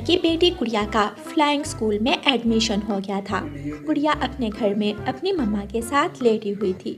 की बेटी गुड़िया का फ्लाइंग स्कूल में एडमिशन हो गया था। गुड़िया अपने घर में अपनी मम्मा के साथ लेटी हुई थी।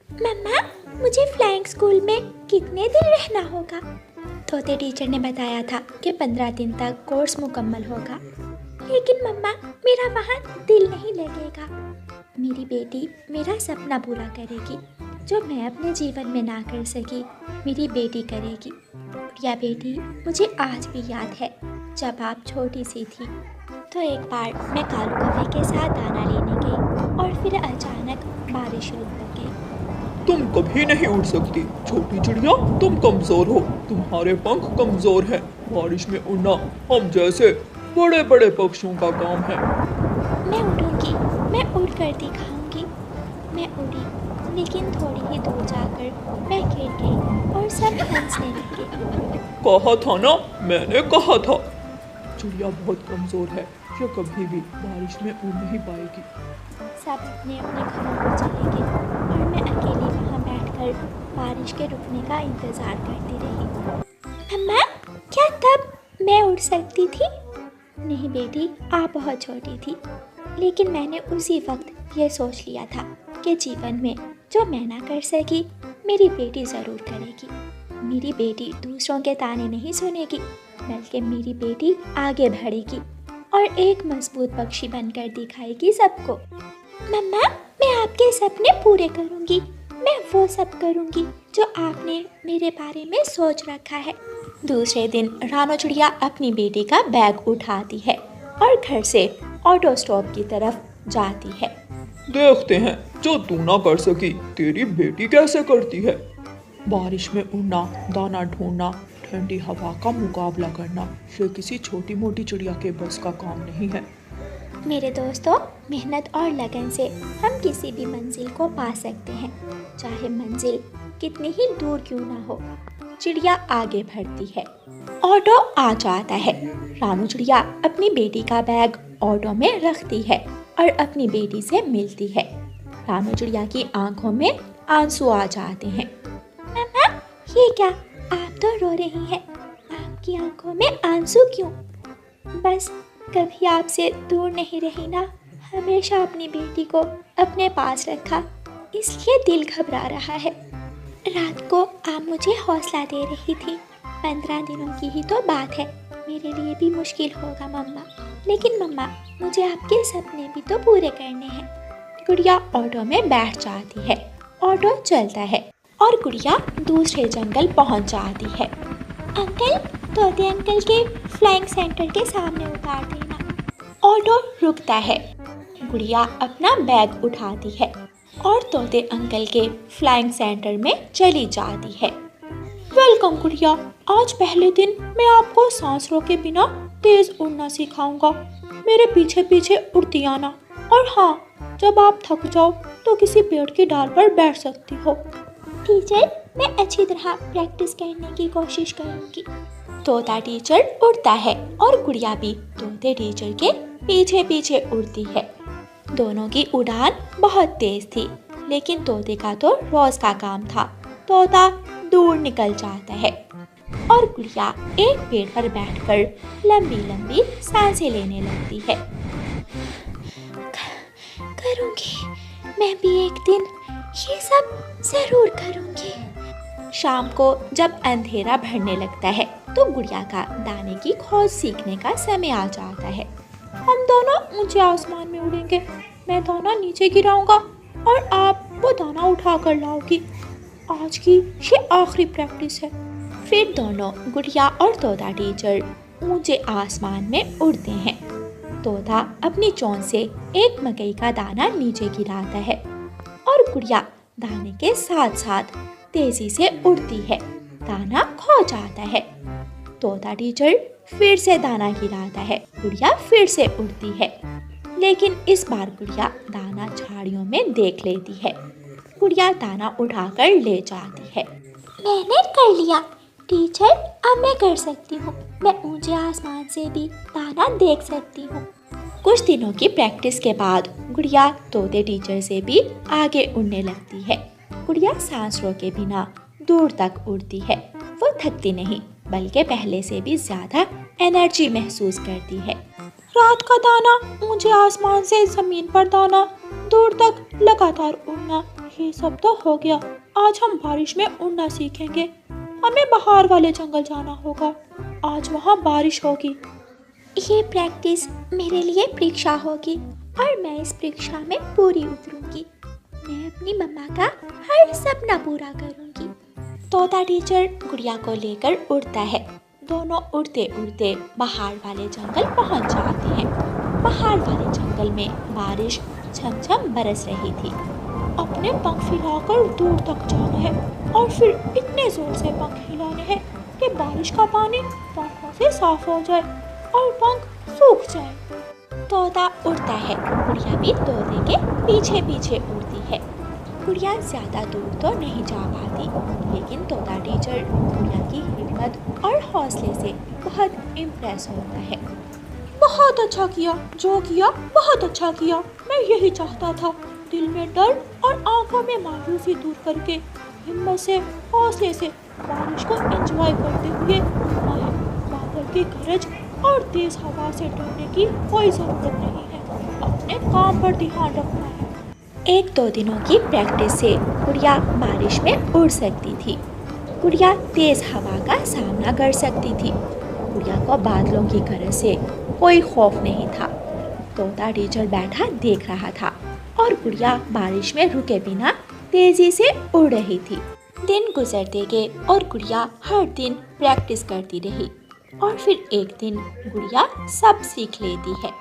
मम्मा, मुझे फ्लाइंग स्कूल में कितने दिन रहना होगा? तोते टीचर ने बताया था कि 15 दिन तक कोर्स मुकम्मल होगा। लेकिन मम्मा, मेरा वहाँ दिल नहीं लगेगा। मेरी बेटी मेरा सपना पूरा करेगी। जो मैं अपने जीवन में ना कर सकी, मेरी बेटी करेगी। गुड़िया बेटी, मुझे आज भी याद है जब आप छोटी सी थी तो एक बार मैं कालू कौवे के साथ दाना लेने गई और फिर अचानक बारिश शुरू हो गई। तुम कभी नहीं उड़ सकती छोटी चिड़िया, तुम कमजोर हो, तुम्हारे पंख कमजोर हैं। बारिश में उड़ना हम जैसे बड़े बड़े पक्षियों का काम है। मैं उड़ूंगी, मैं उड़ कर दिखाऊंगी। मैं उड़ी, लेकिन थोड़ी ही दूर जाकर मैं गिर गई और सब हंसने लगे। कहा था ना, मैंने कहा था। चिड़िया बहुत कमजोर है, ये कभी भी बारिश में उड़ नहीं पाएगी। सब अपने अपने घरों को चले गए और मैं अकेली वहाँ बैठकर बारिश के रुकने का इंतज़ार करती रही। अम्मा, क्या तब मैं उड़ सकती थी? नहीं बेटी, आप बहुत छोटी थी। लेकिन मैंने उसी वक्त ये सोच लिया था कि जीवन में जो मैं ना कर सकी, मेरी बेटी ज़रूर करेगी। मेरी बेटी दूसरों के ताने नहीं सुनेगी, बल्कि मेरी बेटी आगे बढ़ेगी और एक मजबूत पक्षी बनकर दिखाएगी सबको। मम्मा, मैं आपके सपने पूरे करूंगी। मैं वो सब करूंगी जो आपने मेरे बारे में सोच रखा है। दूसरे दिन रानो चिड़िया अपनी बेटी का बैग उठाती है और घर से ऑटो स्टॉप की तरफ जाती है। देखते हैं जो तू ना कर सकी, तेरी बेटी कैसे करती है। बारिश में उड़ना, दाना ढूंढना, ठंडी हवा का मुकाबला करना, ये किसी छोटी मोटी चिड़िया के बस का काम नहीं है। मेरे दोस्तों, मेहनत और लगन से हम किसी भी मंजिल को पा सकते हैं, चाहे मंजिल कितनी ही दूर क्यों ना हो। चिड़िया आगे बढ़ती है। ऑटो आ जाता है। रानू चिड़िया अपनी बेटी का बैग ऑटो में रखती है और अपनी बेटी से मिलती है। रानू चिड़िया की आंखों में आंसू आ जाते हैं। मम्मा, ये क्या? आप तो रो रही हैं। आपकी आंखों में आंसू क्यों? बस कभी आपसे दूर नहीं रही ना, हमेशा अपनी बेटी को अपने पास रखा, इसलिए दिल घबरा रहा है। रात को आप मुझे हौसला दे रही थी। 15 दिनों की ही तो बात है, मेरे लिए भी मुश्किल होगा मम्मा। लेकिन मम्मा, मुझे आपके सपने भी तो पूरे करने हैं। गुड़िया ऑटो में बैठ जाती है। ऑटो चलता है और गुड़िया दूसरे जंगल पहुंच जाती है। अंकल, तोते अंकल के फ्लाइंग सेंटर के सामने उतार देना। ऑटो रुकता है। गुड़िया अपना बैग उठाती है और तोते अंकल के फ्लाइंग सेंटर में चली जाती है। वेलकम गुड़िया, आज पहले दिन मैं आपको सांस रोके बिना तेज उड़ना सिखाऊंगा। मेरे पीछे पीछे उड़ती आना, और हाँ, जब आप थक जाओ तो किसी पेड़ की डाल पर बैठ सकती हो। टीचर, मैं अच्छी तरह प्रैक्टिस करने की कोशिश करूंगी। तोता टीचर उड़ता है और गुड़िया भी तोते टीचर के पीछे पीछे उड़ती है। दोनों की उड़ान बहुत तेज थी, लेकिन तोते का तो रोज का काम था। तोता दूर निकल जाता है और गुड़िया एक पेड़ पर बैठकर लंबी लंबी सांसें लेने लगती है। करूंगी, मैं भी एक दिन ये सब जरूर करूंगी। शाम को जब अंधेरा बढ़ने लगता है तो गुड़िया का दाने की खोज सीखने का समय आ जाता है। हम दोनों ऊंचे आसमान में उड़ेंगे। मैं दाना नीचे गिराऊंगा और आप वो दाना उठा कर लाओगी। आज की ये आखिरी प्रैक्टिस है। फिर दोनों गुड़िया और तोता टीचर ऊंचे आसमान में उड़ते हैं। तोता अपनी चोंच से एक मकई का दाना नीचे गिराता है और गुड़िया दाने के साथ साथ तेजी से उड़ती है। दाना खो जाता है। तोता टीचर फिर से दाना गिराता है। गुड़िया फिर से उड़ती है, लेकिन इस बार गुड़िया दाना झाड़ियों में देख लेती है। गुड़िया दाना उठाकर ले जाती है। मैंने कर लिया टीचर, अब मैं कर सकती हूँ। मैं ऊंचे आसमान से भी दाना देख सकती हूँ। कुछ दिनों की प्रैक्टिस के बाद गुड़िया तोते टीचर से भी आगे उड़ने लगती है। गुड़िया सांस रोके बिना दूर तक उड़ती है। वो थकती नहीं, बल्कि पहले से भी ज्यादा एनर्जी महसूस करती है। रात का दाना, ऊंचे आसमान से जमीन पर दाना, दूर तक लगातार उड़ना, ये सब तो हो गया। आज हम बारिश में उड़ना सीखेंगे। हमें बाहर वाले जंगल जाना होगा। आज वहाँ बारिश होगी। ये प्रैक्टिस मेरे लिए परीक्षा होगी और मैं इस परीक्षा में पूरी उतरूंगी। मैं अपनी मम्मा का हर सपना पूरा करूंगी। तोता टीचर गुड़िया को लेकर उड़ता है। दोनों उड़ते उड़ते बाहर वाले जंगल पहुंच जाते हैं। बाहर वाले जंगल में बारिश झमझम बरस रही थी। अपने पंख फैलाकर दूर तक जाना है और फिर इतने जोर से पंख हिलाने हैं कि बारिश का पानी पंखों से साफ हो जाए और पंख सूख जाए। तोता उड़ता है, गुड़िया भी तोते के पीछे पीछे उड़ती है। गुड़िया ज़्यादा दूर तो नहीं जा पाती, लेकिन तोता टीचर गुड़िया की हिम्मत और हौसले से बहुत इम्प्रेस होता है। बहुत अच्छा किया, जो किया बहुत अच्छा किया। मैं यही चाहता था। दिल में डर और आंखों में मायूसी दूर करके हिम्मत से, हौसले से बारिश को एंजॉय करते हुए उड़ना है। बादल की गरज और तेज हवा से डरने की कोई ज़रूरत नहीं है। अपने काम पर ध्यान रखना है। एक दो दिनों की प्रैक्टिस से गुड़िया बारिश में उड़ सकती थी। गुड़िया तेज हवा का सामना कर सकती थी। गुड़िया को बादलों की गरज से कोई खौफ नहीं था। तोता टीचर बैठा देख रहा था और गुड़िया बारिश में रुके बिना तेजी से उड़ रही थी। दिन गुजरते गए और गुड़िया हर दिन प्रैक्टिस करती रही और फिर एक दिन गुड़िया सब सीख लेती है।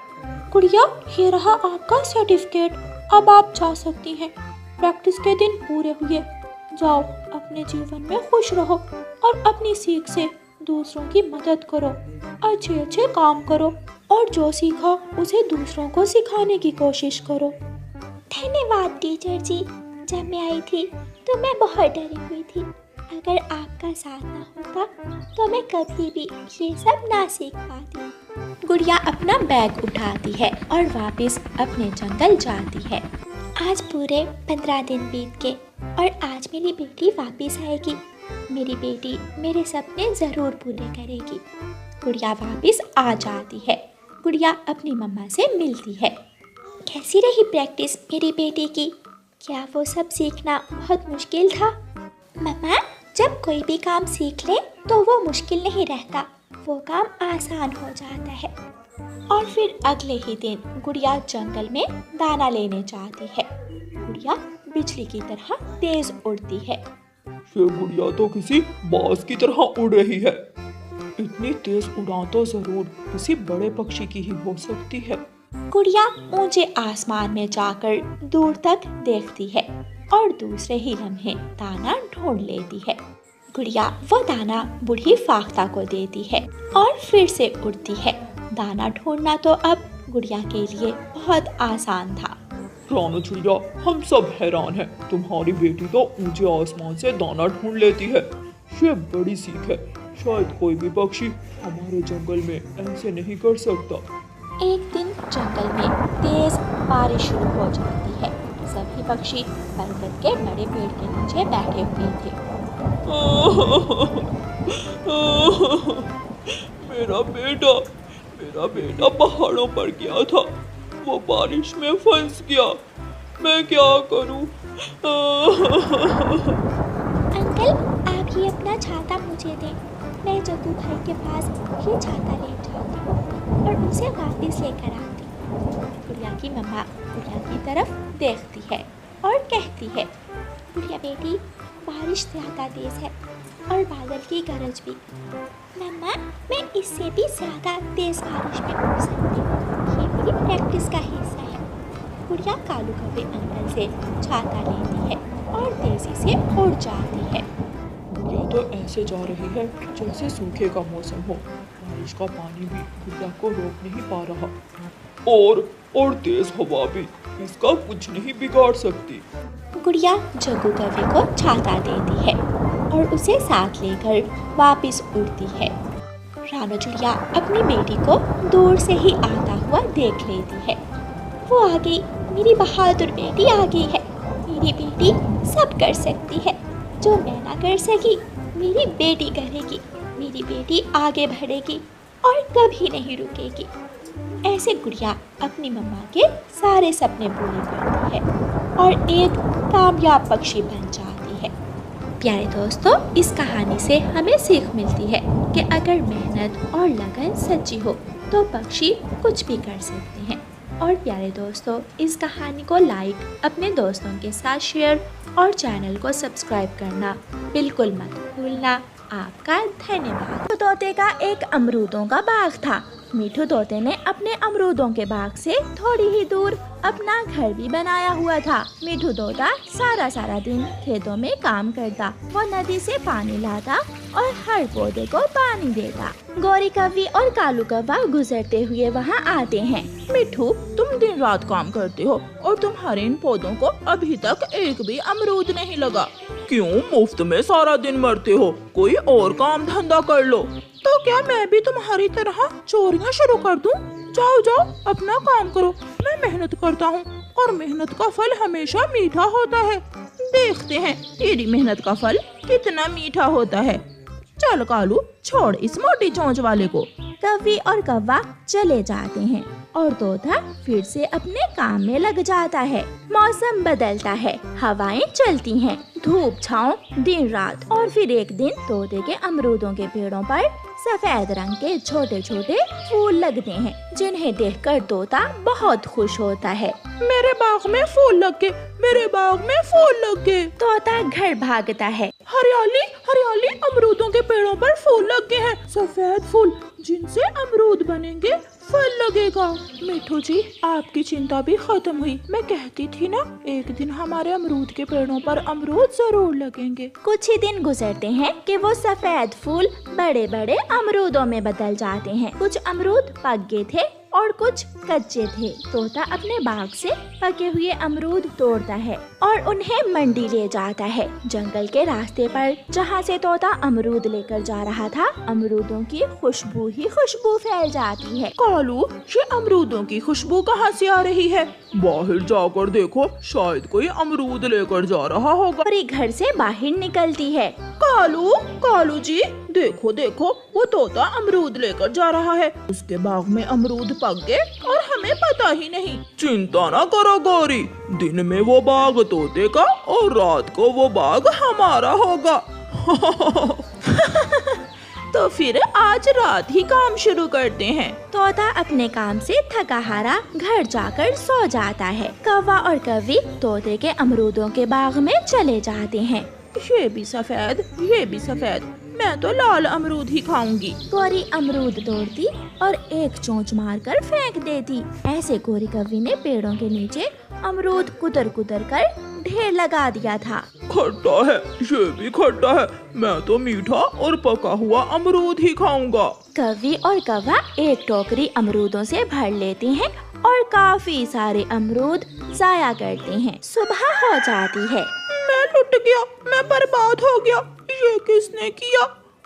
गुड़िया, ये रहा आपका सर्टिफिकेट। अब आप जा सकती हैं। प्रैक्टिस के दिन पूरे हुए। जाओ, अपने जीवन में खुश रहो और अपनी सीख से दूसरों की मदद करो। अच्छे अच्छे काम करो और जो सीखा उसे दूसरों को सिखाने की कोशिश करो। धन्यवाद टीचर जी। जब मैं आई थी तो मैं बहुत डरी हुई थी। अगर आपका साथ ना होता तो मैं कभी भी ये सब ना सीख पाती। गुड़िया अपना बैग उठाती है और वापस अपने जंगल जाती है। आज पूरे 15 दिन बीत गए और आज मेरी बेटी वापस आएगी। मेरी बेटी मेरे सपने ज़रूर पूरे करेगी। गुड़िया वापस आ जाती है। गुड़िया अपनी मम्मा से मिलती है। कैसी रही प्रैक्टिस मेरी बेटी की? क्या वो सब सीखना बहुत मुश्किल था? मम्मा, जब कोई भी काम सीख ले तो वो मुश्किल नहीं रहता, वो काम आसान हो जाता है। और फिर अगले ही दिन गुड़िया जंगल में दाना लेने जाती है। गुड़िया बिजली की तरह तेज उड़ती है। ये गुड़िया तो किसी बाज की तरह उड़ रही है। इतनी तेज उड़ान तो जरूर किसी बड़े पक्षी की ही हो सकती है। गुड़िया ऊंचे आसमान में जाकर दूर तक देखती है और दूसरे ही लम्हे दाना ढूंढ लेती है। गुड़िया वो दाना बूढ़ी फाख्ता को देती है और फिर से उड़ती है। दाना ढूंढना तो अब गुड़िया के लिए बहुत आसान था। रानो चिड़िया, हम सब हैरान हैं। तुम्हारी बेटी तो ऊंचे आसमान से दाना ढूंढ लेती है। ये बड़ी सीख है। शायद कोई भी पक्षी हमारे जंगल में ऐसे नहीं कर सकता। एक दिन जंगल में तेज बारिश शुरू हो जाती है। सभी पक्षी बरगद के बड़े पेड़ के नीचे बैठे हुए थे। मेरा बेटा पहाड़ों पर गया था। वो बारिश में फंस गया। मैं क्या करूं? अंकल, आप ये अपना छाता मुझे दें। मैं जग्गू भाई के पास ये छाता ले जाती हूँ और उसे वापस लेकर आती हूँ। गुड़िया की मम्मा गुड़िया की तरफ देखती है और कहती है, गुड़िया बेटी, बारिश ज़्यादा तेज़ है और बादल की गरज भी। मम्मा, मैं इससे भी ज़्यादा तेज़ बारिश में उड़ सकती हूँ। ये मेरी प्रैक्टिस का हिस्सा है। गुड़िया कालू कौवे अंकल से छाता लेती है और तेज़ी से उड़ जाती है। गुड़िया तो ऐसे जा रही है जैसे सूखे का मौसम हो। बारिश का पानी भी गुड़िया को रोक नहीं पा रहा और तेज हवा भी इसका कुछ नहीं बिगाड़ सकती। गुड़िया जग्गू कौवे को छाता देती है और उसे साथ लेकर वापस उड़ती है। रानो चिड़िया अपनी बेटी को दूर से ही आता हुआ देख लेती है। वो आ गई, मेरी बहादुर बेटी आ गई है। मेरी बेटी सब कर सकती है। जो मैं ना कर सकी मेरी बेटी करेगी। मेरी बेटी आगे बढ़ेगी। और कभी नहीं रुकेगी। ऐसे गुड़िया अपनी मम्मा के सारे सपने पूरे करती है और एक कामयाब पक्षी बन जाती है। प्यारे दोस्तों, इस कहानी से हमें सीख मिलती है कि अगर मेहनत और लगन सच्ची हो तो पक्षी कुछ भी कर सकते हैं। और प्यारे दोस्तों, इस कहानी को लाइक, अपने दोस्तों के साथ शेयर और चैनल को सब्सक्राइब करना बिल्कुल मत भूलना। आपका धन्यवाद। मिठू तोते का एक अमरूदों का बाग था। मिठू तोते ने अपने अमरूदों के बाग से थोड़ी ही दूर अपना घर भी बनाया हुआ था। मिठू तोता सारा दिन खेतों में काम करता। वो नदी से पानी लाता और हर पौधे को पानी देता। गौरी कव्वी और कालू कौवा गुजरते हुए वहाँ आते हैं। मिठू, तुम दिन रात काम करते हो और तुम्हारे इन पौधों को अभी तक एक भी अमरूद नहीं लगा। क्यों मुफ्त में सारा दिन मरते हो? कोई और काम धंधा कर लो। तो क्या मैं भी तुम्हारी तरह चोरियां शुरू कर दूं? जाओ जाओ, अपना काम करो। मैं मेहनत करता हूँ और मेहनत का फल हमेशा मीठा होता है। देखते हैं तेरी मेहनत का फल कितना मीठा होता है। चल कालू, छोड़ इस मोटी चोंच वाले को। कव्वी और कौवा चले जाते हैं और तोता फिर से अपने काम में लग जाता है। मौसम बदलता है, हवाएं चलती हैं, धूप छाँव दिन रात। और फिर एक दिन तोते के अमरूदों के पेड़ों पर सफेद रंग के छोटे छोटे फूल लगते हैं, जिन्हें देखकर तोता बहुत खुश होता है। मेरे बाग में फूल लग गए, मेरे बाग में फूल लग गए। तोता घर भागता है। हरियाली हरियाली, अमरूदों के पेड़ों पर फूल लग गए हैं, सफेद फूल जिनसे अमरूद बनेंगे, फल लगेगा। मिठू जी, आपकी चिंता भी खत्म हुई। मैं कहती थी ना, एक दिन हमारे अमरूद के पेड़ों पर अमरूद जरूर लगेंगे। कुछ ही दिन गुजरते हैं कि वो सफेद फूल बड़े बड़े अमरूदों में बदल जाते हैं। कुछ अमरूद पक गए थे और कुछ कच्चे थे। तोता अपने बाग से पके हुए अमरूद तोड़ता है और उन्हें मंडी ले जाता है। जंगल के रास्ते पर जहाँ से तोता अमरूद लेकर जा रहा था, अमरूदों की खुशबू ही खुशबू फैल जाती है। कालू, ये अमरूदों की खुशबू कहाँ से आ रही है? बाहर जाकर देखो, शायद कोई अमरूद लेकर जा रहा होगा। और घर से बाहर निकलती है। कालू, कालू जी, देखो देखो, वो तोता अमरूद लेकर जा रहा है। उसके बाग में अमरूद पक गए और हमें पता ही नहीं। चिंता ना करो गौरी, दिन में वो बाग तोते का और रात को वो बाग हमारा होगा। तो फिर आज रात ही काम शुरू करते हैं। तोता अपने काम से थका हारा घर जाकर सो जाता है। कौवा और कव्वी तोते के अमरूदों के बाग में चले जाते हैं। ये भी सफेद, ये भी सफेद, मैं तो लाल अमरूद ही खाऊंगी। गौरी अमरूद तोड़ती और एक चोंच मारकर फेंक देती। ऐसे गौरी कव्वी ने पेड़ों के नीचे अमरूद कुतर कुतर कर ढेर लगा दिया था। खट्टा है, ये भी खट्टा है। मैं तो मीठा और पका हुआ अमरूद ही खाऊंगा। कव्वी और कौवा एक टोकरी अमरूदों से भर लेते हैं और काफी सारे अमरूद जाया करते हैं। सुबह हो जाती है। मैं लुट गया, मैं बर्बाद हो गया। ये किसने किया?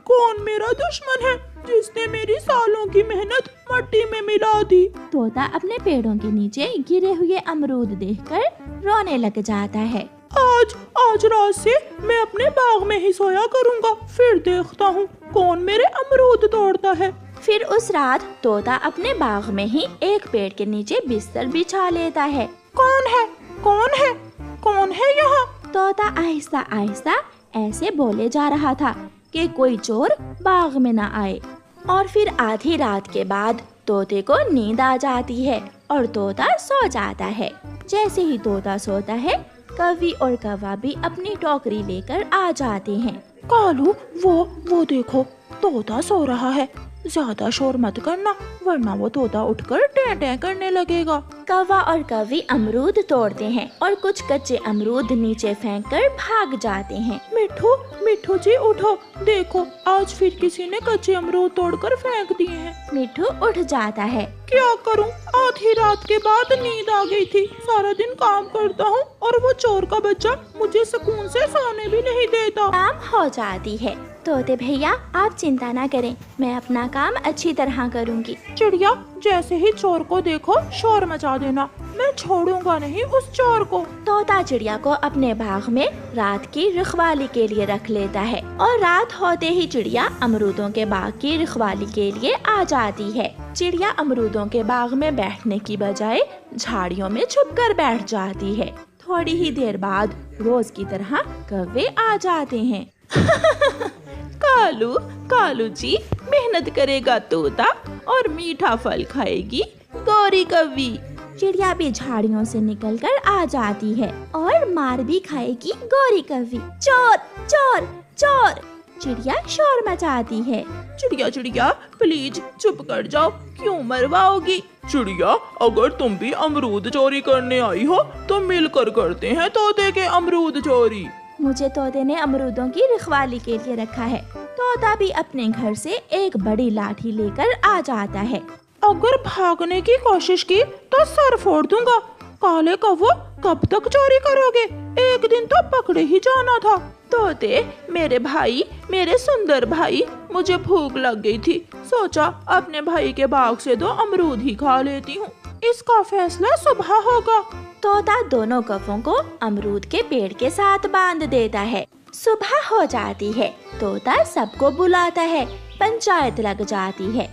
कौन मेरा दुश्मन है जिसने मेरी सालों की मेहनत मट्टी में मिला दी? तोता अपने पेड़ों के नीचे गिरे हुए अमरूद देखकर रोने लग जाता है। आज रात से मैं अपने बाग में ही सोया करूंगा, फिर देखता हूँ कौन मेरे अमरूद तोड़ता है। फिर उस रात तोता अपने बाग में ही एक पेड़ के नीचे बिस्तर बिछा लेता है। कौन है? कौन है? कौन है यहाँ? तोता आहिस्ता आहिस्ता ऐसे बोले जा रहा था कि कोई चोर बाग में न आए। और फिर आधी रात के बाद तोते को नींद आ जाती है और तोता सो जाता है। जैसे ही तोता सोता है, कव्वी और कौवा भी अपनी टोकरी लेकर आ जाते हैं। कालू, वो देखो, तोता सो रहा है। ज्यादा शोर मत करना, वरना वो तोता उठकर टें टें करने लगेगा। कौवा और कव्वी अमरूद तोड़ते हैं और कुछ कच्चे अमरूद नीचे फेंककर भाग जाते हैं। मिठू जी उठो, देखो आज फिर किसी ने कच्चे अमरूद तोड़कर फेंक दिए हैं। मिठू उठ जाता है। क्या करूं, आधी रात के बाद नींद आ गई थी। सारा दिन काम करता हूं और वो चोर का बच्चा मुझे सुकून से सोने भी नहीं देता। शाम हो जाती है। तोते भैया आप चिंता ना करें, मैं अपना काम अच्छी तरह करूँगी। चिड़िया, जैसे ही चोर को देखो शोर मचा देना, मैं छोड़ूंगा नहीं उस चोर को। तोता चिड़िया को अपने बाग में रात की रखवाली के लिए रख लेता है और रात होते ही चिड़िया अमरूदों के बाग की रखवाली के लिए आ जाती है। चिड़िया अमरूदों के बाग में बैठने की बजाय झाड़ियों में छुपकर बैठ जाती है। थोड़ी ही देर बाद रोज की तरह कौवे आ जाते हैं। कालू, कालू जी, मेहनत करेगा तोता और मीठा फल खाएगी गौरी कौवी। चिड़िया भी झाड़ियों से निकलकर आ जाती है और मार भी खाएगी गौरी कौवी। चोर चोर चोर, चिड़िया शोर मचाती है। चिड़िया चिड़िया, प्लीज चुप कर जाओ, क्यों मरवाओगी? चिड़िया, अगर तुम भी अमरूद चोरी करने आई हो तो मिलकर करते हैं तोते के अमरूद चोरी। मुझे तोते ने अमरूदों की रखवाली के लिए रखा है। तोता भी अपने घर से एक बड़ी लाठी लेकर आ जाता है। अगर भागने की कोशिश की तो सर फोड़ दूंगा। काले कौवो, कब तक चोरी करोगे? एक दिन तो पकड़े ही जाना था। तोते, मेरे भाई, मेरे सुंदर भाई, मुझे भूख लग गई थी, सोचा अपने भाई के बाग से 2 अमरूद ही खा लेती हूँ। इसका फैसला सुबह होगा। तोता दोनों कौवों को अमरूद के पेड़ के साथ बांध देता है। सुबह हो जाती है। तोता सबको बुलाता है। पंचायत लग जाती है।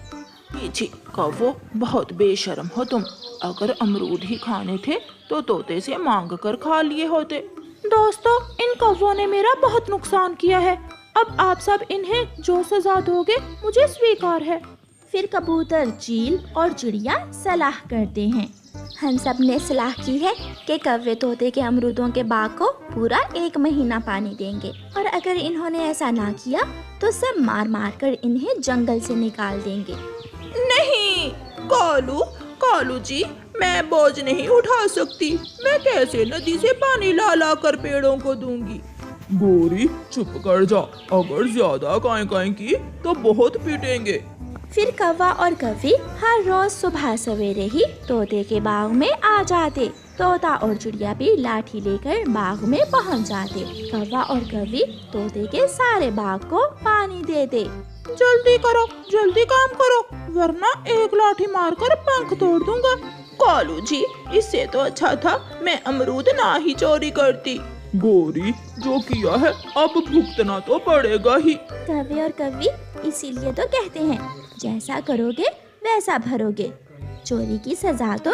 छी कौवो, बहुत बेशर्म हो तुम। अगर अमरूद ही खाने थे तो तोते से मांग कर खा लिए होते। दोस्तों, इन कौवों ने मेरा बहुत नुकसान किया है। अब आप सब इन्हें जो सजा दोगे मुझे स्वीकार है। फिर कबूतर, चील और चिड़िया सलाह करते हैं। हम सब ने सलाह की है कि कौवे तोते के अमरूदों के बाग को पूरा 1 महीना पानी देंगे और अगर इन्होंने ऐसा ना किया तो सब मार मार कर इन्हें जंगल से निकाल देंगे। नहीं कालू, कालू जी, मैं बोझ नहीं उठा सकती। मैं कैसे नदी से पानी ला ला कर पेड़ों को दूंगी? गोरी, चुप कर जा, अगर ज्यादा काई काई की तो बहुत पीटेंगे। फिर कौवा और कौवी हर रोज सुबह सवेरे ही तोते के बाग में आ जाते। तोता और चिड़िया भी लाठी लेकर बाग में पहुंच जाते। कौवा और कौवी तोते के सारे बाग को पानी देते। जल्दी करो, जल्दी काम करो, वरना एक लाठी मारकर पंख तोड़ दूंगा। कालू जी, इससे तो अच्छा था मैं अमरूद ना ही चोरी करती। गोरी, जो किया है अब भुगतना तो पड़ेगा ही। कौवे और कौवी इसीलिए तो कहते हैं, जैसा करोगे वैसा भरोगे। चोरी की सजा तो